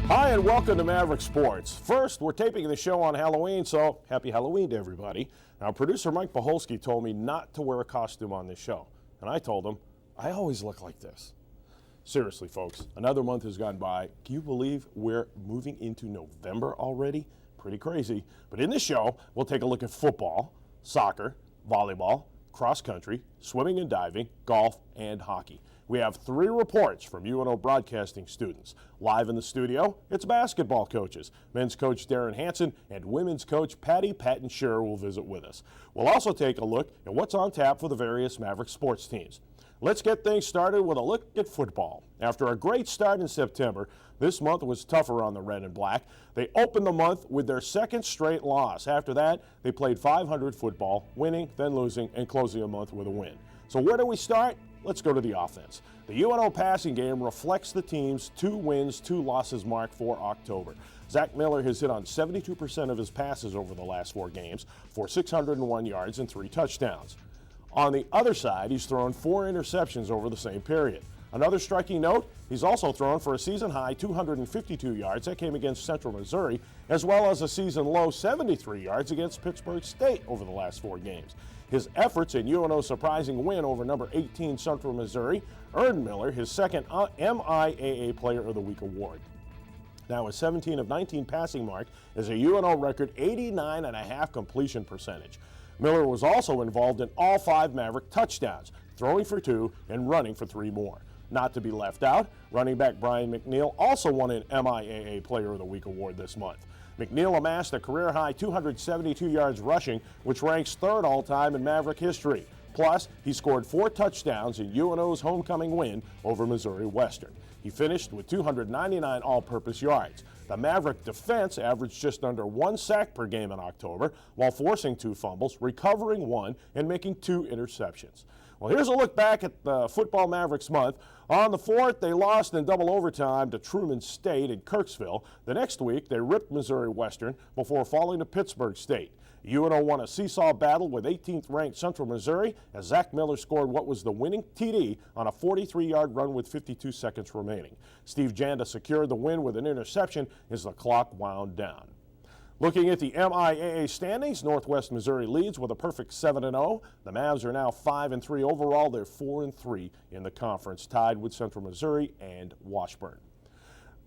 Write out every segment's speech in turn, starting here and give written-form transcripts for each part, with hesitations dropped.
Hi, and welcome to Maverick Sports. First, we're taping the show on Halloween, so happy Halloween to everybody. Now, producer Mike Paholski told me not to wear a costume on this show, and I told him, I always look like this. Seriously, folks, another month has gone by. Can you believe we're moving into November already? Pretty crazy. But in this show, we'll take a look at football, soccer, volleyball, cross country, swimming and diving, golf, and hockey. We have 3 reports from UNO broadcasting students. Live in the studio, it's basketball coaches. Men's coach Darren Hansen and women's coach Patty Patton Scherer will visit with us. We'll also take a look at what's on tap for the various Maverick sports teams. Let's get things started with a look at football. After a great start in September, this month was tougher on the red and black. They opened the month with their second straight loss. After that, they played .500 football, winning, then losing, and closing the month with a win. So where do we start? Let's go to the offense. The UNO passing game reflects the team's 2 wins, 2 losses mark for October. Zach Miller has hit on 72% of his passes over the last 4 games for 601 yards and 3 touchdowns. On the other side, he's thrown 4 interceptions over the same period. Another striking note, he's also thrown for a season-high 252 yards. That came against Central Missouri, as well as a season-low 73 yards against Pittsburgh State over the last 4 games. His efforts in UNO's surprising win over number 18 Central Missouri earned Miller his second MIAA Player of the Week award. Now, a 17 of 19 passing mark is a UNO record 89.5% completion percentage. Miller was also involved in all 5 Maverick touchdowns, throwing for 2 and running for 3 more. Not to be left out, running back Brian McNeil also won an MIAA Player of the Week award this month. McNeil amassed a career-high 272 yards rushing, which ranks 3rd all-time in Maverick history. Plus, he scored 4 touchdowns in UNO's homecoming win over Missouri Western. He finished with 299 all-purpose yards. The Maverick defense averaged just under 1 sack per game in October, while forcing 2 fumbles, recovering 1, and making 2 interceptions. Well, here's a look back at the Football Mavericks month. On the 4th, they lost in double overtime to Truman State in Kirksville. The next week, they ripped Missouri Western before falling to Pittsburgh State. UNO won a seesaw battle with 18th-ranked Central Missouri as Zach Miller scored what was the winning TD on a 43-yard run with 52 seconds remaining. Steve Janda secured the win with an interception as the clock wound down. Looking at the MIAA standings, Northwest Missouri leads with a perfect 7-0. The Mavs are now 5-3 overall. They're 4-3 in the conference, tied with Central Missouri and Washburn.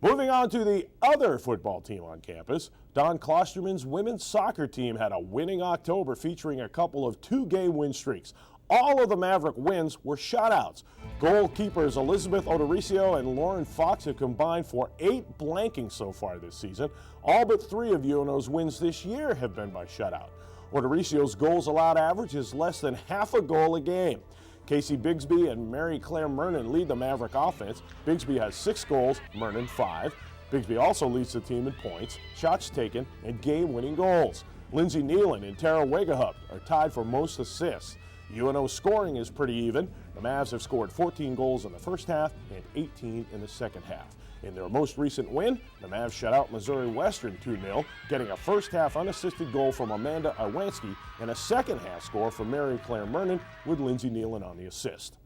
Moving on to the other football team on campus, Don Klosterman's women's soccer team had a winning October featuring a couple of 2-game win streaks. All of the Maverick wins were shutouts. Goalkeepers Elizabeth Odoricio and Lauren Fox have combined for 8 blankings so far this season. All but 3 of UNO's wins this year have been by shutout. Odoricio's goals allowed average is less than half a goal a game. Casey Bigsby and Mary Claire Mernon lead the Maverick offense. Bigsby has 6 goals, Mernon 5. Bigsby also leads the team in points, shots taken, and game-winning goals. Lindsey Nealon and Tara Wegehup are tied for most assists. UNO's scoring is pretty even. The Mavs have scored 14 goals in the first half and 18 in the second half. In their most recent win, the Mavs shut out Missouri Western 2-0, getting a first-half unassisted goal from Amanda Iwanski and a second-half score from Mary Claire Mernon with Lindsey Nealon on the assist.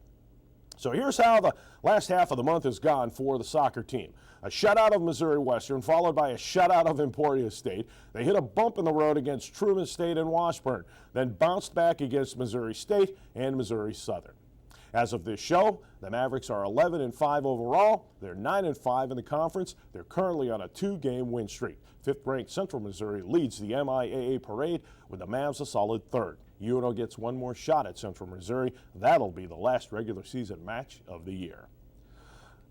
So here's how the last half of the month has gone for the soccer team. A shutout of Missouri Western, followed by a shutout of Emporia State. They hit a bump in the road against Truman State and Washburn, then bounced back against Missouri State and Missouri Southern. As of this show, the Mavericks are 11-5 overall. They're 9-5 in the conference. They're currently on a 2-game win streak. 5th-ranked Central Missouri leads the MIAA parade with the Mavs a solid 3rd. UNO gets 1 more shot at Central Missouri. That'll be the last regular season match of the year.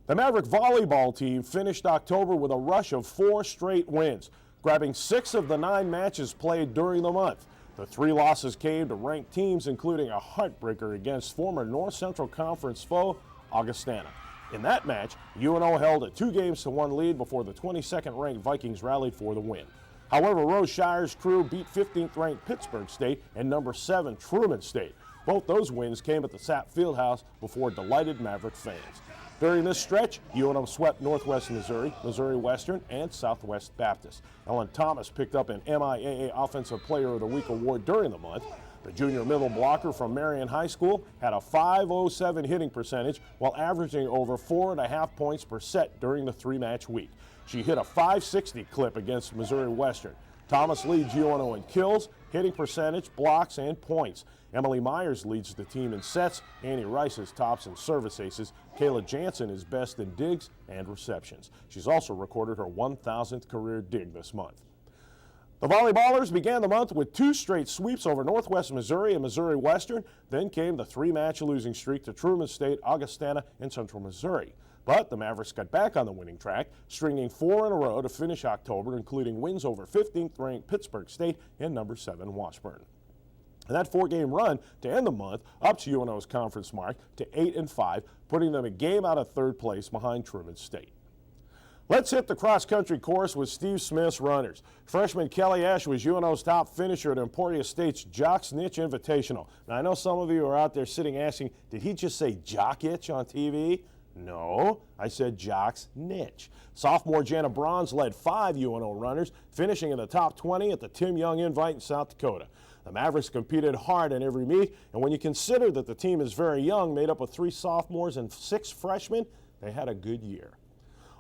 The Maverick volleyball team finished October with a rush of 4 straight wins, grabbing 6 of the 9 matches played during the month. The 3 losses came to ranked teams, including a heartbreaker against former North Central Conference foe, Augustana. In that match, UNO held a 2-1 lead before the 22nd-ranked Vikings rallied for the win. However, Rose Shire's crew beat 15th-ranked Pittsburgh State and number 7 Truman State. Both those wins came at the SAP Fieldhouse before delighted Maverick fans. During this stretch, UNO swept Northwest Missouri, Missouri Western, and Southwest Baptist. Ellen Thomas picked up an MIAA Offensive Player of the Week award during the month. The junior middle blocker from Marion High School had a .507 hitting percentage while averaging over 4.5 points per set during the three-match week. She hit a .560 clip against Missouri Western. Thomas leads UNO in kills, hitting percentage, blocks, and points. Emily Myers leads the team in sets. Annie Rice is tops in service aces. Kayla Jansen is best in digs and receptions. She's also recorded her 1,000th career dig this month. The volleyballers began the month with 2 straight sweeps over Northwest Missouri and Missouri Western. Then came the 3-match losing streak to Truman State, Augustana, and Central Missouri. But the Mavericks got back on the winning track, stringing 4 in a row to finish October, including wins over 15th-ranked Pittsburgh State and number 7 Washburn. And that 4-game run to end the month ups UNO's conference mark to 8-5, putting them a game out of 3rd place behind Truman State. Let's hit the cross-country course with Steve Smith's runners. Freshman Kelly Ash was UNO's top finisher at Emporia State's Jocks Niche Invitational. Now, I know some of you are out there sitting asking, did he just say Jock Itch on TV? No, I said Jocks Niche. Sophomore Jana Bronze led 5 UNO runners, finishing in the top 20 at the Tim Young Invite in South Dakota. The Mavericks competed hard in every meet, and when you consider that the team is very young, made up of 3 sophomores and 6 freshmen, they had a good year.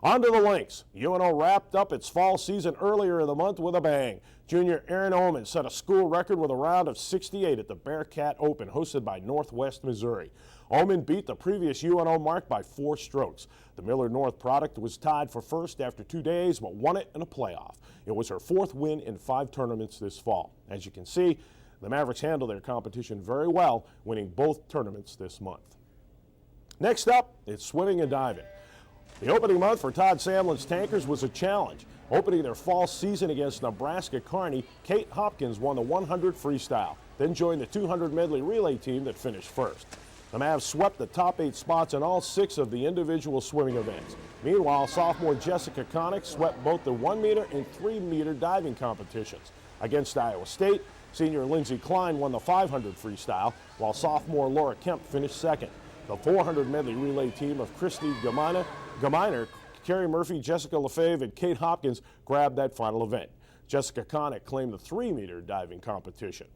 On to the links. UNO wrapped up its fall season earlier in the month with a bang. Junior Aaron Oman set a school record with a round of 68 at the Bearcat Open, hosted by Northwest Missouri. Oman beat the previous UNO mark by 4 strokes. The Millard North product was tied for first after 2 days, but won it in a playoff. It was her 4th win in 5 tournaments this fall. As you can see, the Mavericks handled their competition very well, winning both tournaments this month. Next up, it's swimming and diving. The opening month for Todd Samlin's Tankers was a challenge. Opening their fall season against Nebraska Kearney, Kate Hopkins won the 100 freestyle, then joined the 200 medley relay team that finished first. The Mavs swept the top 8 spots in all 6 of the individual swimming events. Meanwhile, sophomore Jessica Connick swept both the 1-meter and 3-meter diving competitions. Against Iowa State, senior Lindsey Klein won the 500 freestyle, while sophomore Laura Kemp finished second. The 400 medley relay team of Christy Gaminer, Carrie Murphy, Jessica Lefebvre, and Kate Hopkins grabbed that final event. Jessica Connick claimed the 3-meter diving competition.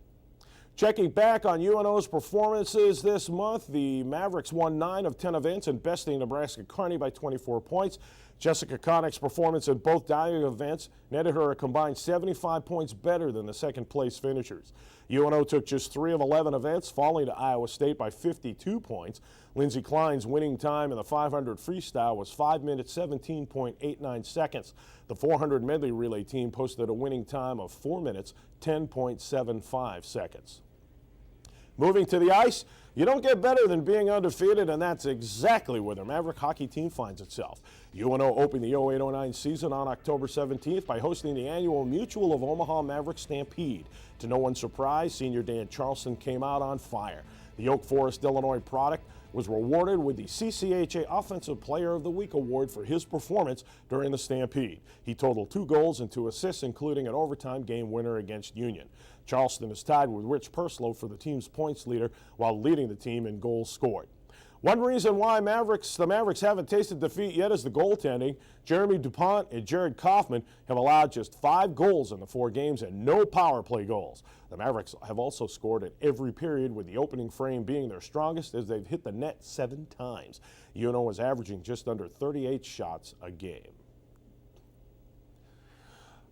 Checking back on UNO's performances this month, the Mavericks won 9 of 10 events and besting Nebraska Kearney by 24 points. Jessica Connick's performance in both diving events netted her a combined 75 points better than the 2nd place finishers. UNO took just 3 of 11 events, falling to Iowa State by 52 points. Lindsey Klein's winning time in the 500 freestyle was 5 minutes 17.89 seconds. The 400 medley relay team posted a winning time of 4 minutes 10.75 seconds. Moving to the ice, you don't get better than being undefeated, and that's exactly where the Maverick hockey team finds itself. UNO opened the 08-09 season on October 17th by hosting the annual Mutual of Omaha Maverick Stampede. To no one's surprise, senior Dan Charleston came out on fire. The Oak Forest, Illinois product was rewarded with the CCHA Offensive Player of the Week award for his performance during the Stampede. He totaled 2 goals and 2 assists, including an overtime game winner against Union. Charleston is tied with Rich Purslow for the team's points leader while leading the team in goals scored. One reason why the Mavericks haven't tasted defeat yet is the goaltending. Jeremy DuPont and Jared Kaufman have allowed just 5 goals in the 4 games and no power play goals. The Mavericks have also scored in every period, with the opening frame being their strongest as they've hit the net 7 times. UNO is averaging just under 38 shots a game.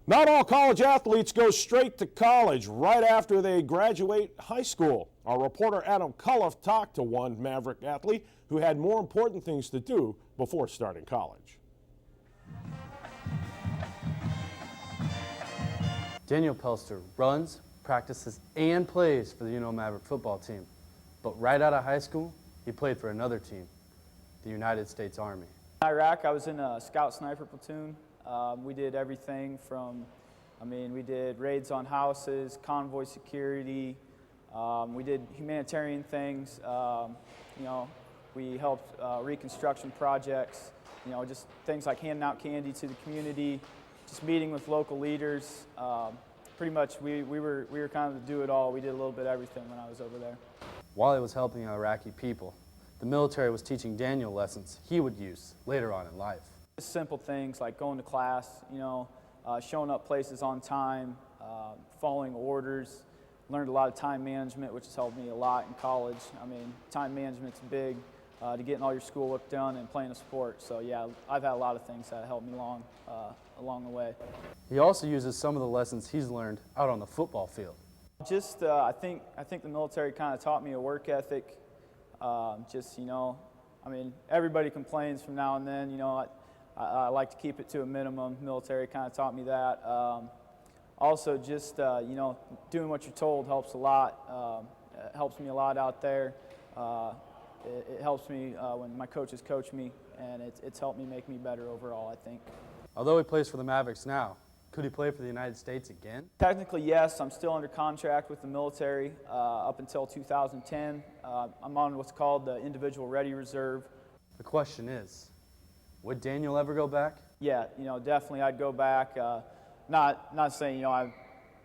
Not all college athletes go straight to college right after they graduate high school. Our reporter Adam Culliff talked to one Maverick athlete who had more important things to do before starting college. Daniel Pelster runs, practices, and plays for the UNO Maverick football team. But right out of high school, he played for another team, the United States Army. In Iraq, I was in a scout sniper platoon. We did everything from, we did raids on houses, convoy security. We did humanitarian things. We helped reconstruction projects. Just things like handing out candy to the community, just meeting with local leaders. Pretty much, we were kind of the do-it-all. We did a little bit of everything when I was over there. While he was helping Iraqi people, the military was teaching Daniel lessons he would use later on in life. Simple things like going to class, showing up places on time, following orders, learned a lot of time management, which has helped me a lot in college. I mean, time management's big to getting all your schoolwork done and playing a sport. So yeah, I've had a lot of things that helped me along the way. He also uses some of the lessons he's learned out on the football field. Just I think the military kind of taught me a work ethic. Just, you know, I mean, everybody complains from now and then. You know, I like to keep it to a minimum. Military kind of taught me that. Also, just you know, doing what you're told helps a lot. It helps me a lot out there. It helps me when my coaches coach me, and it's helped me make me better overall, I think. Although he plays for the Mavericks now, could he play for the United States again? Technically, yes. I'm still under contract with the military up until 2010. I'm on what's called the Individual Ready Reserve. The question is, would Daniel ever go back? Yeah, you know, definitely I'd go back. Not saying, you know,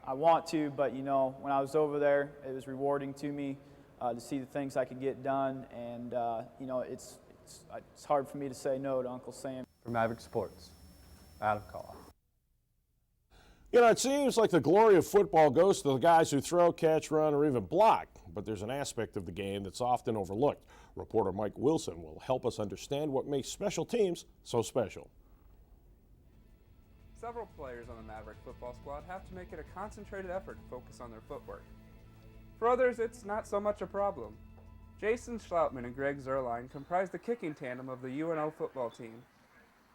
I want to, but, you know, when I was over there, it was rewarding to me to see the things I could get done, and, you know, it's hard for me to say no to Uncle Sam. For Maverick Sports, Adam Call. You know, it seems like the glory of football goes to the guys who throw, catch, run, or even block, but there's an aspect of the game that's often overlooked. Reporter Mike Wilson will help us understand what makes special teams so special. Several players on the Maverick football squad have to make it a concentrated effort to focus on their footwork. For others, it's not so much a problem. Jason Schloutman and Greg Zerline comprise the kicking tandem of the UNO football team.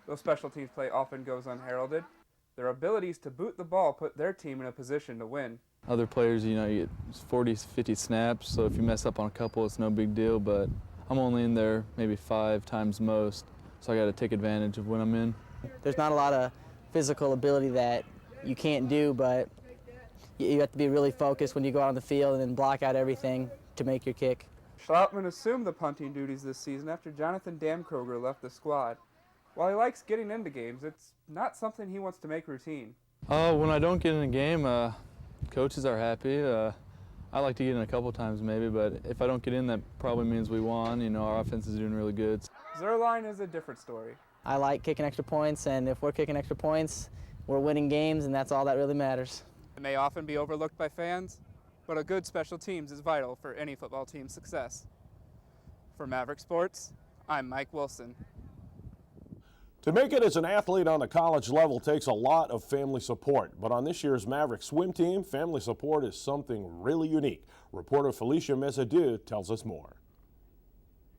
Though special teams play often goes unheralded, their abilities to boot the ball put their team in a position to win. Other players, you know, you get 40, 50 snaps, so if you mess up on a couple, it's no big deal, but I'm only in there maybe 5 times most, so I got to take advantage of when I'm in. There's not a lot of physical ability that you can't do, but you have to be really focused when you go out on the field and then block out everything to make your kick. Schloutman assumed the punting duties this season after Jonathan Damkroger left the squad. While he likes getting into games, it's not something he wants to make routine. When I don't get in a game, coaches are happy. I like to get in a couple times maybe, but if I don't get in, that probably means we won. You know, our offense is doing really good. Zerline is a different story. I like kicking extra points, and if we're kicking extra points, we're winning games, and that's all that really matters. It may often be overlooked by fans, but a good special teams is vital for any football team's success. For Maverick Sports, I'm Mike Wilson. To make it as an athlete on the college level takes a lot of family support, but on this year's Maverick swim team, family support is something really unique. Reporter Felicia Mezadou tells us more.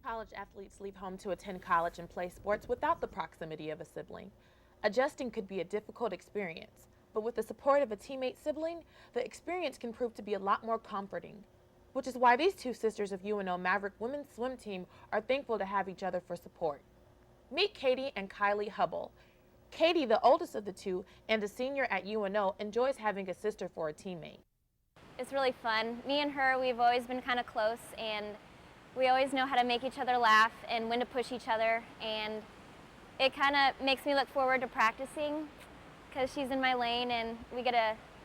College athletes leave home to attend college and play sports without the proximity of a sibling. Adjusting could be a difficult experience, but with the support of a teammate sibling, the experience can prove to be a lot more comforting, which is why these two sisters of UNO Maverick women's swim team are thankful to have each other for support. Meet Katie and Kylie Hubble. Katie, the oldest of the two and a senior at UNO, enjoys having a sister for a teammate. It's really fun. Me and her, we've always been kind of close, and we always know how to make each other laugh and when to push each other, and it kind of makes me look forward to practicing because she's in my lane, and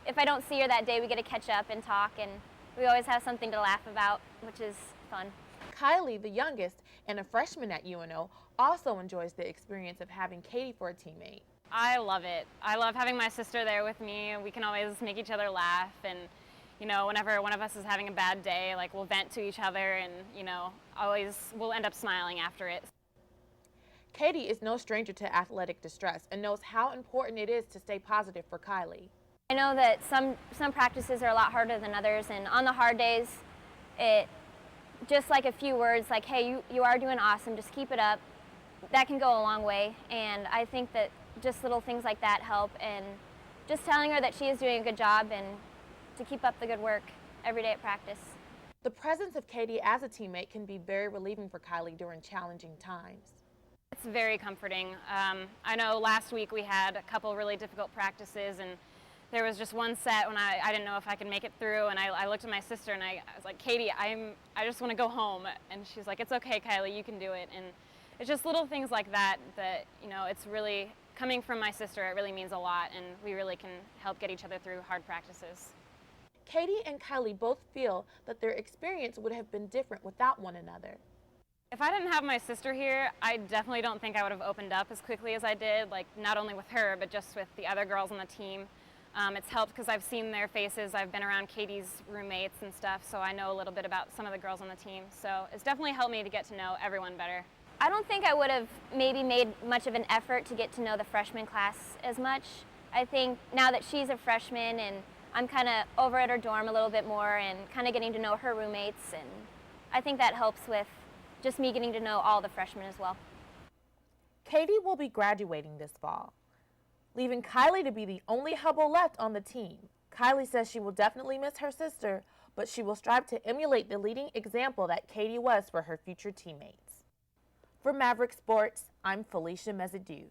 if I don't see her that day, we get to catch up and talk, and we always have something to laugh about, which is fun. Kylie, the youngest and a freshman at UNO, also enjoys the experience of having Katie for a teammate. I love it. I love having my sister there with me. We can always make each other laugh, and you know, whenever one of us is having a bad day, like we'll vent to each other, and you know, we'll end up smiling after it. Katie is no stranger to athletic distress and knows how important it is to stay positive for Kylie. I know that some practices are a lot harder than others, and on the hard days, it just like a few words like, hey, you are doing awesome, just keep it up, that can go a long way. And I think that just little things like that help, and just telling her that she is doing a good job and to keep up the good work every day at practice. The presence of Katie as a teammate can be very relieving for Kylie during challenging times. It's very comforting. I know last week we had a couple really difficult practices, and there was just one set when I didn't know if I could make it through, and I looked at my sister and I was like, Katie, I just want to go home. And she's like, it's okay, Kylie, you can do it. And it's just little things like that, you know, it's really, coming from my sister, it really means a lot, and we really can help get each other through hard practices. Katie and Kylie both feel that their experience would have been different without one another. If I didn't have my sister here, I definitely don't think I would have opened up as quickly as I did, like not only with her, but just with the other girls on the team. It's helped because I've seen their faces. I've been around Katie's roommates and stuff, so I know a little bit about some of the girls on the team. So it's definitely helped me to get to know everyone better. I don't think I would have maybe made much of an effort to get to know the freshman class as much. I think now that she's a freshman and I'm kind of over at her dorm a little bit more and kind of getting to know her roommates, and I think that helps with just me getting to know all the freshmen as well. Katie will be graduating this fall, leaving Kylie to be the only Hubble left on the team. Kylie says she will definitely miss her sister, but she will strive to emulate the leading example that Katie was for her future teammates. For Maverick Sports, I'm Felicia Mezidou.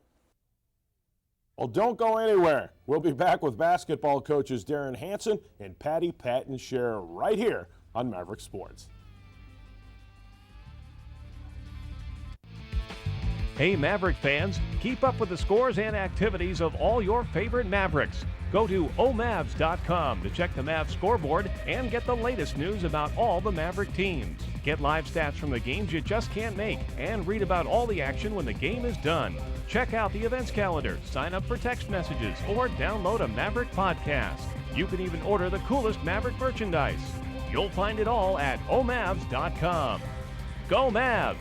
Well, don't go anywhere. We'll be back with basketball coaches Darren Hansen and Patty Patton-Scherer right here on Maverick Sports. Hey Maverick fans, keep up with the scores and activities of all your favorite Mavericks. Go to omavs.com to check the Mavs scoreboard and get the latest news about all the Maverick teams. Get live stats from the games you just can't make and read about all the action when the game is done. Check out the events calendar, sign up for text messages, or download a Maverick podcast. You can even order the coolest Maverick merchandise. You'll find it all at omavs.com. Go Mavs!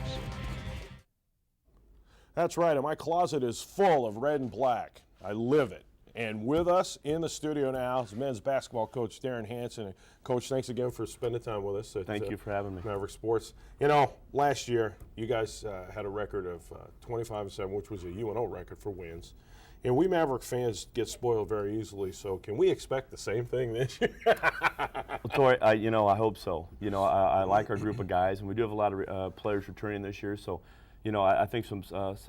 That's right, and my closet is full of red and black. I live it. And with us in the studio now is men's basketball coach Darren Hansen. Coach, thanks again for spending time with us. Thank you for having me. Maverick Sports. You know, last year you guys had a record of 25-7, which was a UNO record for wins. And we Maverick fans get spoiled very easily, so can we expect the same thing this year? Well, Tori, I hope so. I like our group of guys, and we do have a lot of players returning this year, so I think some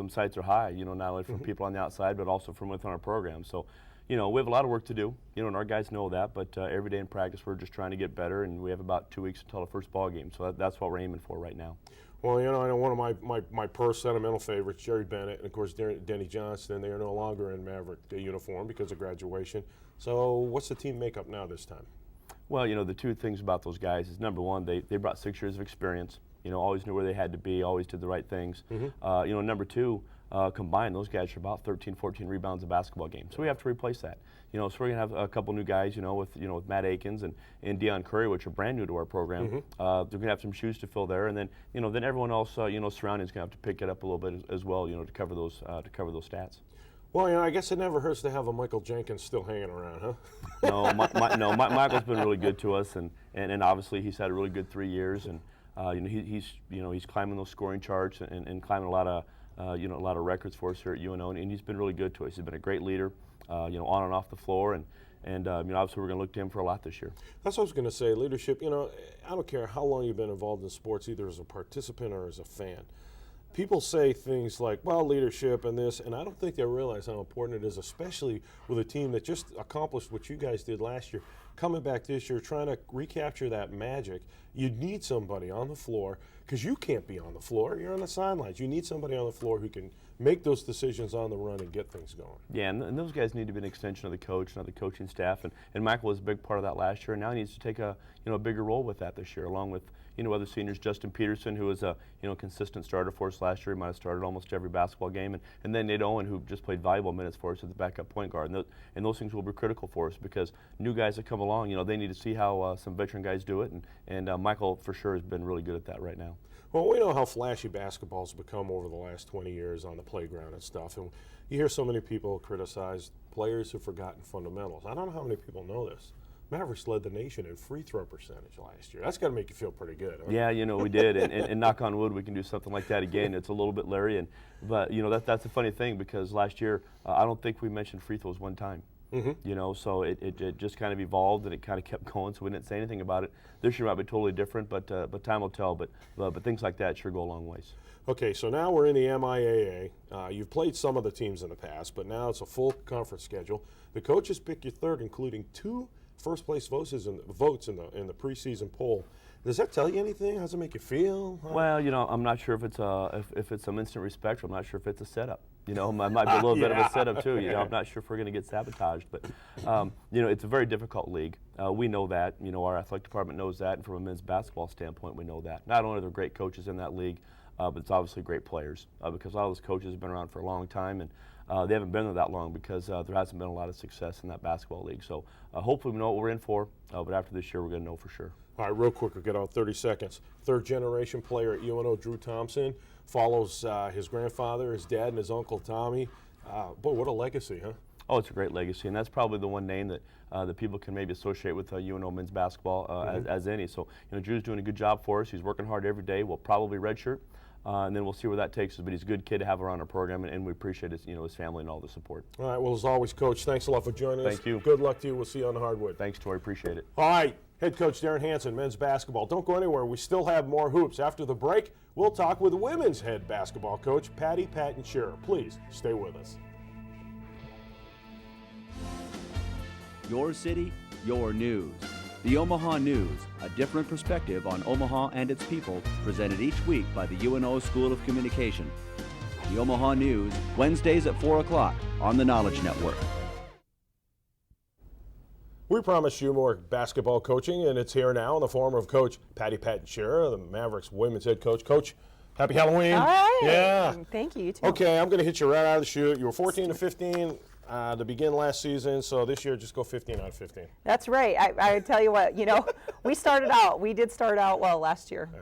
sights are high, not only from people on the outside, but also from within our program. So, we have a lot of work to do, and our guys know that, but every day in practice we're just trying to get better, and we have about 2 weeks until the first ball game, so that's what we're aiming for right now. Well, I know one of my purse sentimental favorites, Jerry Bennett, and of course Denny Johnston, they are no longer in Maverick uniform because of graduation. So what's the team makeup now this time? Well, the two things about those guys is, number one, they brought 6 years of experience. Always knew where they had to be, always did the right things. Number two, combined, those guys are about 13, 14 rebounds a basketball game. So we have to replace that. So we're going to have a couple new guys, with Matt Akins and Deion Curry, which are brand new to our program. They're going to have some shoes to fill there, and then then everyone else, surrounding is going to have to pick it up a little bit as well, to cover those stats. Well, I guess it never hurts to have a Michael Jenkins still hanging around, huh? No, Michael's been really good to us, and obviously he's had a really good 3 years, and he's climbing those scoring charts and climbing a lot of records for us here at UNO, and he's been really good to us. He's been a great leader, on and off the floor, and obviously we're going to look to him for a lot this year. That's what I was going to say. Leadership. I don't care how long you've been involved in sports, either as a participant or as a fan. People say things like, well, leadership and this, and I don't think they realize how important it is, especially with a team that just accomplished what you guys did last year. Coming back this year, trying to recapture that magic, you need somebody on the floor, because you can't be on the floor. You're on the sidelines. You need somebody on the floor who can make those decisions on the run and get things going. Yeah, and those guys need to be an extension of the coach and of the coaching staff, and Michael was a big part of that last year, and now he needs to take a bigger role with that this year, along with other seniors. Justin Peterson, who was a consistent starter for us last year, he might have started almost every basketball game, and then Nate Owen, who just played valuable minutes for us as the backup point guard, and those things will be critical for us, because new guys that come along, they need to see how some veteran guys do it, and Michael for sure has been really good at that right now. Well, we know how flashy basketball's become over the last 20 years on the playground and stuff, and you hear so many people criticize players who've forgotten fundamentals. I don't know how many people know this. Mavericks led the nation in free throw percentage last year. That's got to make you feel pretty good, huh? Yeah, we did, and knock on wood, we can do something like that again. It's a little bit leery, but that's a funny thing, because last year I don't think we mentioned free throws one time. So it just kind of evolved, and it kind of kept going, so we didn't say anything about it. This year might be totally different, but time will tell. But things like that sure go a long ways. Okay, so now we're in the MIAA. You've played some of the teams in the past, but now it's a full conference schedule. The coaches pick your third, including 2 first-place votes in the preseason poll. Does that tell you anything? How does it make you feel? Well, I'm not sure if it's some instant respect, or I'm not sure if it's a setup. It might be a little bit of a setup too. I'm not sure if we're going to get sabotaged, but it's a very difficult league. We know that. Our athletic department knows that, and from a men's basketball standpoint, we know that. Not only are there great coaches in that league, but it's obviously great players, because all those coaches have been around for a long time, and they haven't been there that long because there hasn't been a lot of success in that basketball league. So hopefully we know what we're in for, but after this year we're going to know for sure. All right, real quick, we'll get out 30 seconds. Third-generation player at UNO, Drew Thompson, follows his grandfather, his dad, and his uncle Tommy. Boy, what a legacy, huh? Oh, it's a great legacy, and that's probably the one name that that people can maybe associate with UNO men's basketball as any. So, Drew's doing a good job for us. He's working hard every day. We'll probably redshirt, and then we'll see where that takes us. But he's a good kid to have around our program, and we appreciate his, his family and all the support. All right, well, as always, Coach, thanks a lot for joining us. Thank you. Good luck to you. We'll see you on the hardwood. Thanks, Tori. Appreciate it. All right, head coach Darren Hansen, men's basketball. Don't go anywhere. We still have more hoops. After the break, we'll talk with women's head basketball coach, Patty Shearer. Please stay with us. Your city, your news. The Omaha News, a different perspective on Omaha and its people, presented each week by the UNO School of Communication. The Omaha News, Wednesdays at 4 o'clock on the Knowledge Network. We promised you more basketball coaching, and it's here now in the form of Coach Patty Shearer, the Mavericks women's head coach. Coach, happy Halloween. All right. Yeah. Thank you. You too. Okay, I'm going to hit you right out of the chute. You were 14 to 15 to begin last season, so this year just go 15 out of 15. That's right. I tell you what, we did start out well last year. Yeah.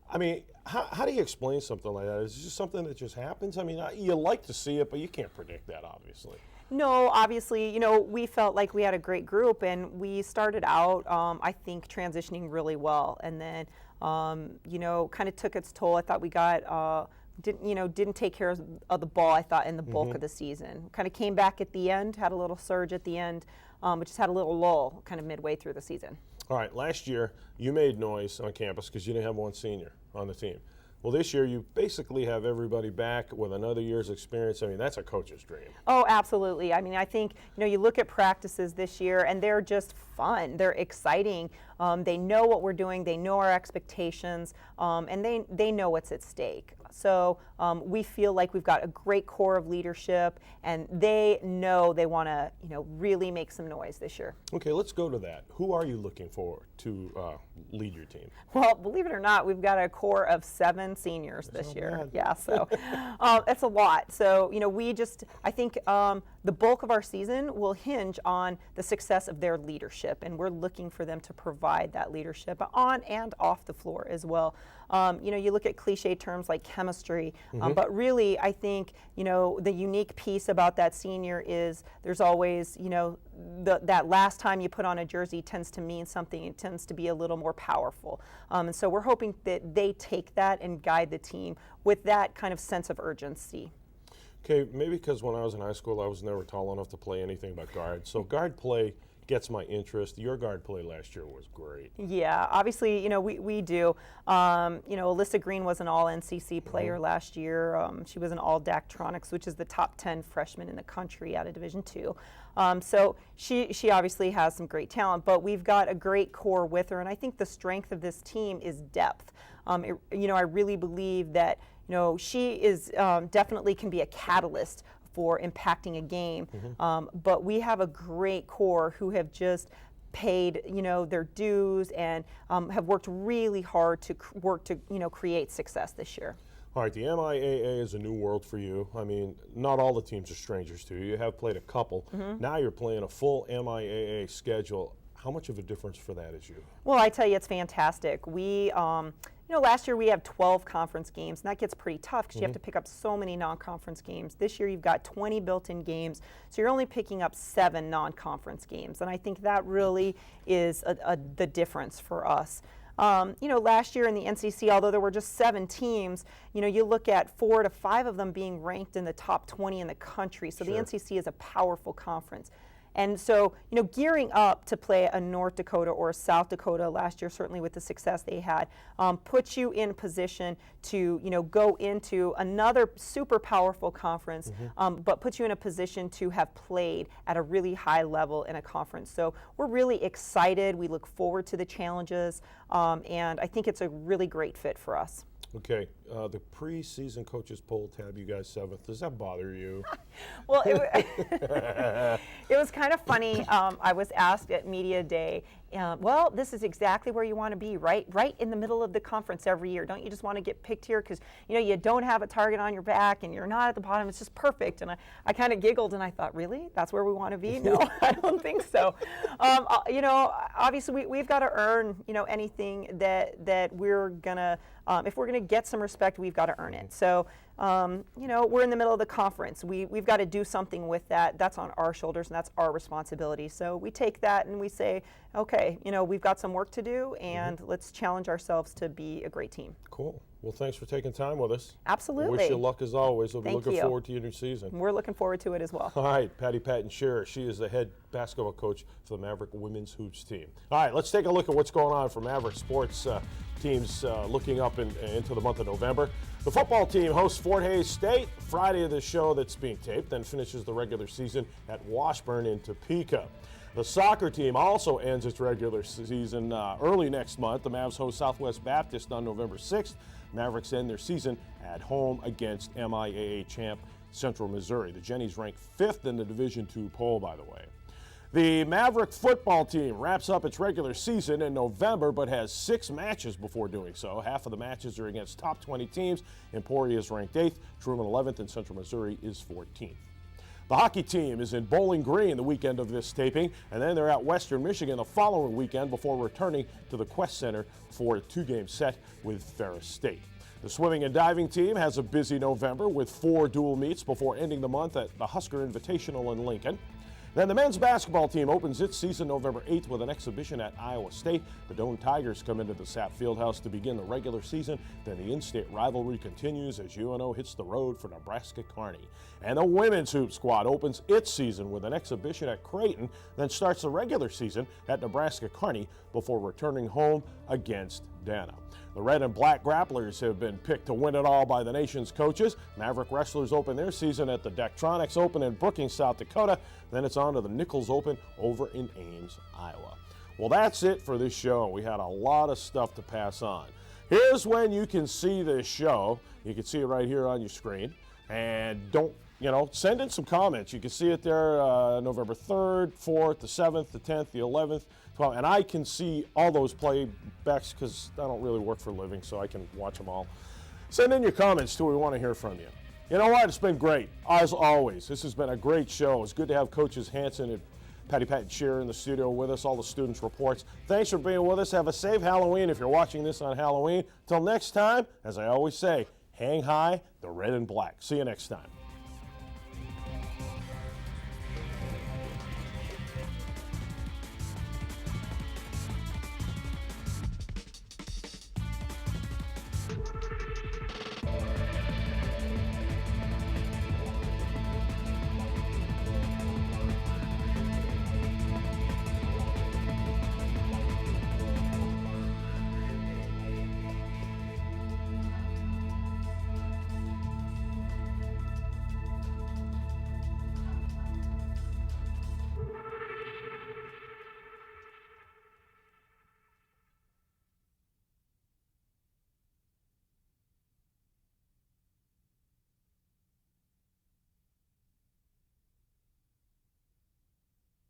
I mean, how do you explain something like that? Is it just something that just happens? I mean, you like to see it, but you can't predict that, obviously. No, obviously, we felt like we had a great group, and we started out, I think, transitioning really well, and then, kind of took its toll. I thought we got, didn't take care of the ball, I thought, in the bulk of the season. Kind of came back at the end, had a little surge at the end, but just had a little lull kind of midway through the season. All right, last year you made noise on campus because you didn't have one senior on the team. Well, this year you basically have everybody back with another year's experience. I mean, that's a coach's dream. Oh, absolutely. I mean, I think, you look at practices this year and they're just fun. They're exciting. They know what we're doing. They know our expectations, and they know what's at stake. So we feel like we've got a great core of leadership, and they know they want to, really make some noise this year. Okay, let's go to that. Who are you looking for to lead your team? Well, believe it or not, we've got a core of 7 seniors this year. Bad. Yeah, so it's a lot. So, I think the bulk of our season will hinge on the success of their leadership, and we're looking for them to provide that leadership on and off the floor as well. You look at cliche terms like chemistry, but really I think, the unique piece about that senior is there's always, that last time you put on a jersey tends to mean something. It tends to be a little more powerful. And so we're hoping that they take that and guide the team with that kind of sense of urgency. Okay, maybe because when I was in high school I was never tall enough to play anything but guard. So guard play gets my interest. Your guard play last year was great. Yeah, obviously, we do. Alyssa Green was an all-NCC player last year. She was an all-Daktronics, which is the top 10 freshman in the country out of Division II. So she obviously has some great talent, but we've got a great core with her, and I think the strength of this team is depth. I really believe that she is definitely can be a catalyst for impacting a game, but we have a great core who have just paid their dues and have worked really hard to create success this year. All right, the MIAA is a new world for you. I mean, not all the teams are strangers to you. You have played a couple. Now you're playing a full MIAA schedule. How much of a difference for that is you? Well, I tell you, it's fantastic. We, last year we have 12 conference games, and that gets pretty tough because you have to pick up so many non-conference games. This year you've got 20 built-in games, so you're only picking up 7 non-conference games, and I think that really is the difference for us. Last year in the NCC, although there were just 7 teams, you look at 4 to 5 of them being ranked in the top 20 in the country. So the NCC is a powerful conference. And so, gearing up to play a North Dakota or a South Dakota last year, certainly with the success they had, puts you in position to, go into another super powerful conference, but puts you in a position to have played at a really high level in a conference. So we're really excited. We look forward to the challenges, and I think it's a really great fit for us. Okay, the preseason coaches poll tab you guys 7th. Does that bother you? Well, it was kind of funny. I was asked at Media Day, Well, this is exactly where you want to be, right in the middle of the conference every year. Don't you just want to get picked here because you don't have a target on your back and you're not at the bottom? It's just perfect. And I kind of giggled and I thought, really? That's where we want to be? No, I don't think so. Obviously we've got to earn anything that we're gonna. If we're going to get some respect, we've got to earn it. So, we're in the middle of the conference. We've got to do something with that. That's on our shoulders, and that's our responsibility. So we take that and we say, okay, we've got some work to do, and let's challenge ourselves to be a great team. Cool. Well, thanks for taking time with us. Absolutely. Wish you luck as always. We'll be Thank looking you. forward to your new season. We're looking forward to it as well. All right, Patty Patton Shearer. She is the head basketball coach for the Maverick women's hoops team. All right, let's take a look at what's going on for Maverick sports teams looking up into the month of November. The football team hosts Fort Hays State Friday of the show that's being taped, then finishes the regular season at Washburn in Topeka. The soccer team also ends its regular season early next month. The Mavs host Southwest Baptist on November 6th. Mavericks end their season at home against MIAA champ Central Missouri. The Jennies rank 5th in the Division II poll, by the way. The Maverick football team wraps up its regular season in November, but has 6 matches before doing so. Half of the matches are against top 20 teams. Emporia is ranked 8th, Truman 11th, and Central Missouri is 14th. The hockey team is in Bowling Green the weekend of this taping, and then they're at Western Michigan the following weekend before returning to the Quest Center for a 2-game set with Ferris State. The swimming and diving team has a busy November with 4 dual meets before ending the month at the Husker Invitational in Lincoln. Then the men's basketball team opens its season November 8th with an exhibition at Iowa State. The Doane Tigers come into the Sapp Fieldhouse to begin the regular season. Then the in-state rivalry continues as UNO hits the road for Nebraska Kearney. And the women's hoop squad opens its season with an exhibition at Creighton, then starts the regular season at Nebraska Kearney before returning home against Dana. The red and black grapplers have been picked to win it all by the nation's coaches. Maverick wrestlers open their season at the Daktronics Open in Brookings, South Dakota. Then it's on to the Nichols Open over in Ames, Iowa. Well, that's it for this show. We had a lot of stuff to pass on. Here's when you can see this show. You can see it right here on your screen. And send in some comments. You can see it there November 3rd, 4th, the 7th, the 10th, the 11th, 12th. And I can see all those playbacks because I don't really work for a living, so I can watch them all. Send in your comments, too. We want to hear from you. You know what? It's been great, as always. This has been a great show. It's good to have Coaches Hanson and Patty Patton Shearer in the studio with us, all the students' reports. Thanks for being with us. Have a safe Halloween if you're watching this on Halloween. Till next time, as I always say, hang high, the red and black. See you next time.